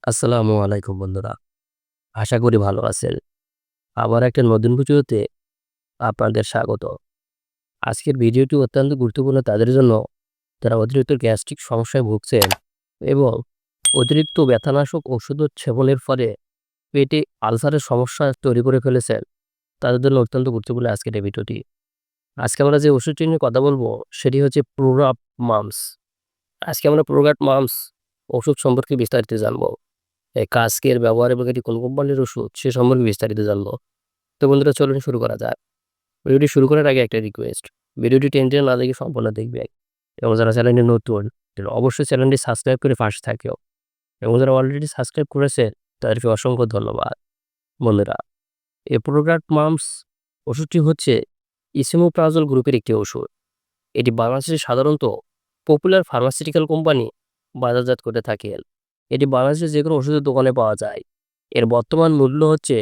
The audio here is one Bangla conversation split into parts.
আসসালামু আলাইকুম বন্ধুরা। আশা করি ভালো আছেন। আবার একটা নতুন ভিডিওতে আপনাদের স্বাগত। আজকের ভিডিওটি অত্যন্ত গুরুত্বপূর্ণ তাদের জন্য যারা অতিরিক্ত গ্যাস্ট্রিক সমস্যায় ভুগছেন এবং অতিরিক্ত ব্যথানাশক ওষুধ সেবনের ফলে পেটে আলসারের সমস্যা তৈরি করে ফেলেছেন, তাদের জন্য অত্যন্ত গুরুত্বপূর্ণ আজকের এই ভিডিওটি। আজকে আমরা যে ওষুধটি নিয়ে কথা বলবো সেটি হচ্ছে প্রোরাপ মামস। আজকে আমরা প্রোরাপ মামস ওষুধ সম্পর্কে বিস্তারিত জানবো। এই কাস্কের ব্যবহার এবং এটি কোন কোম্পানির ওষুধ সে সম্পর্কে বিস্তারিত জানবো। তো বন্ধুরা চলুন শুরু করা যাক। ভিডিওটি শুরু করার আগে একটা রিকোয়েস্ট, ভিডিওটি টেনে না দেখে সম্পূর্ণ দেখবেন এবং যারা চ্যানেলে নতুন তারা অবশ্যই চ্যানেলটি সাবস্ক্রাইব করে পাশে থাকেও এবং যারা অলরেডি সাবস্ক্রাইব করেছেন তাদেরকে অসংখ্য ধন্যবাদ। বন্ধুরা, এপ্রোগ্রাট মামস ওষুধটি হচ্ছে ইসিমোপ্রাজল গ্রুপের একটি ওষুধ। এটি বাংলাদেশে সাধারণত পপুলার ফার্মাসিউটিক্যাল কোম্পানি বাজারজাত করে থাকেন। এটি বাংলাদেশের যে কোনো ওষুধের দোকানে পাওয়া যায়। এর বর্তমান মূল্য হচ্ছে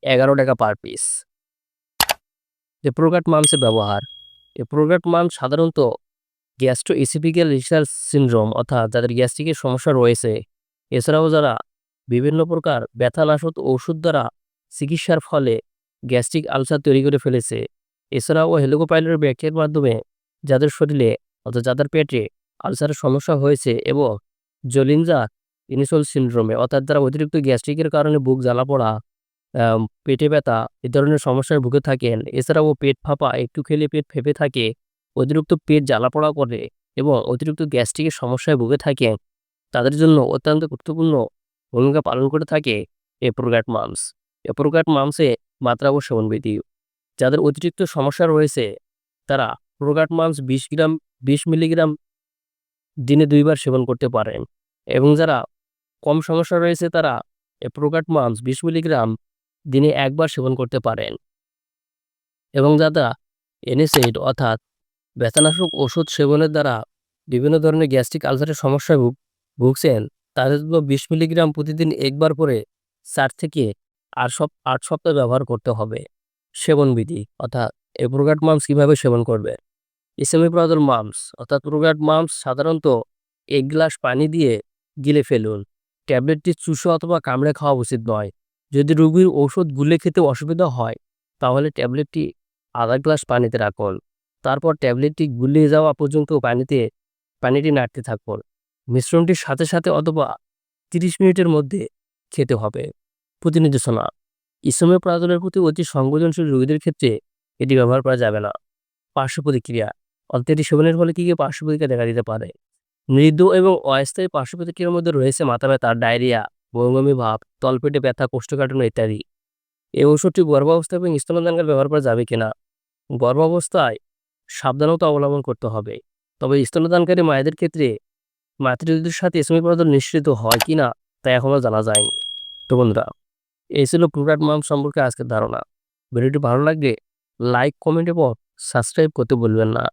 ১১ টাকা পার পিস। এপ্রোগ্রাট মামসের ব্যবহার, এপ্রোগ্রাট মামস সাধারণত গ্যাস্ট্রোএসোফেজিয়াল রিসার্চ সিনড্রোম অর্থাৎ যাদের গ্যাস্ট্রিকের সমস্যা রয়েছে, এছাড়াও যারা বিভিন্ন প্রকার ব্যথানাশক ওষুধ দ্বারা চিকিৎসার ফলে গ্যাস্ট্রিক আলসার তৈরি করে ফেলেছে, এছাড়াও হেলিকোপ্যাইলরি ব্যাকটেরিয়ার মাধ্যমে যাদের শরীরে অর্থাৎ যাদের পেটে আলসারের সমস্যা হয়েছে এবং জোলিঞ্জার ইনিসোল সিনড্রোমে অর্থাৎ যারা অতিরিক্ত গ্যাস্ট্রিকের কারণে বুক জ্বালা-পোড়া, পেটে ব্যথা এ ধরনের সমস্যায় ভুগে থাকেন। এছাড়াও পেট ফাঁপা, একটু খেলে পেট ফেঁপে থাকে, অতিরিক্ত পেট জ্বালাপোড়া করে এবং অতিরিক্ত গ্যাস্ট্রিকের সমস্যায় ভুগে থাকেন, তাদের জন্য অত্যন্ত গুরুত্বপূর্ণ ভূমিকা পালন করে থাকে এপ্রোগ্রাট মামস। এপ্রোগ্রাট মামসে মাত্রা ও সেবনবিধি, যাদের অতিরিক্ত সমস্যা রয়েছে তারা প্রোগ্রাট মামস ২০ মিলিগ্রাম দিনে ২ বার সেবন করতে পারেন এবং যারা কম সমস্যা রয়েছে তারা এপ্রোগ্রাট মামস ২০ মিলিগ্রাম দিনে ১ বার সেবন করতে পারেন এবং যারা এনএসএইড অর্থাৎ ব্যথানাশক ওষুধ সেবনের দ্বারা বিভিন্ন ধরনের গ্যাস্ট্রিক আলসারের সমস্যায় ভুগছেন, তাদের জন্য ২০ মিলিগ্রাম প্রতিদিন ১ বার করে ৪ থেকে ৮ সপ্তাহ ব্যবহার করতে হবে। সেবনবিধি অর্থাৎ এপ্রোগ্রাট মামস কীভাবে সেবন করবে? এসেমিপ্রাজল মামস অর্থাৎ প্রোগ্রাট মামস সাধারণত ১ গ্লাস পানি দিয়ে গিলে ফেলুন। ট্যাবলেটটি চুষে অথবা কামড়ে খাওয়া উচিত নয়। যদি রোগীর ঔষধ গুলে খেতে অসুবিধা হয় তাহলে ট্যাবলেটটি আধা গ্লাস পানিতে রাখুন। তারপর ট্যাবলেটটি গুলিয়ে যাওয়া পর্যন্ত পানিটি নাড়তে থাকুন। মিশ্রণটির সাথে সাথে অথবা ৩০ মিনিটের মধ্যে খেতে হবে। প্রতিনির্দেশনা, ইসোমেপ্রাজলের প্রতি অতি সংবেদনশীল রোগীদের ক্ষেত্রে এটি ব্যবহার করা যাবে না। পার্শ্ব প্রতিক্রিয়া, অর্থাৎ এটি সেবনের ফলে কী পার্শ্ব প্রতিক্রিয়া দেখা দিতে পারে? মৃদু এবং অস্থায়ী পার্শ্ব প্রতিক্রিয়ার মধ্যে রয়েছে মাথা ব্যথা, ডায়রিয়া, বমিবমি ভাব, তলপেটে ব্যথা, কোষ্ঠকাঠিন্য ইত্যাদি। এই ওষুধটি গর্ভাবস্থা এবং স্তন্যদানকালে ব্যবহার করা যাবে কিনা? গর্ভাবস্থায় সাবধানতা অবলম্বন করতে হবে, তবে স্তন্যদানকারী মায়েদের ক্ষেত্রে মাতৃদুধের সাথে এসোমিপ্রাজল নিঃসৃত হয় কিনা তা এখনও জানা যায়নি। তো বন্ধুরা, এই ছিল প্রোগ্রাট মাম সম্পর্কে আজকের ধারণা। ভিডিওটি ভালো লাগলে লাইক, কমেন্ট এবং সাবস্ক্রাইব করতে ভুলবেন না।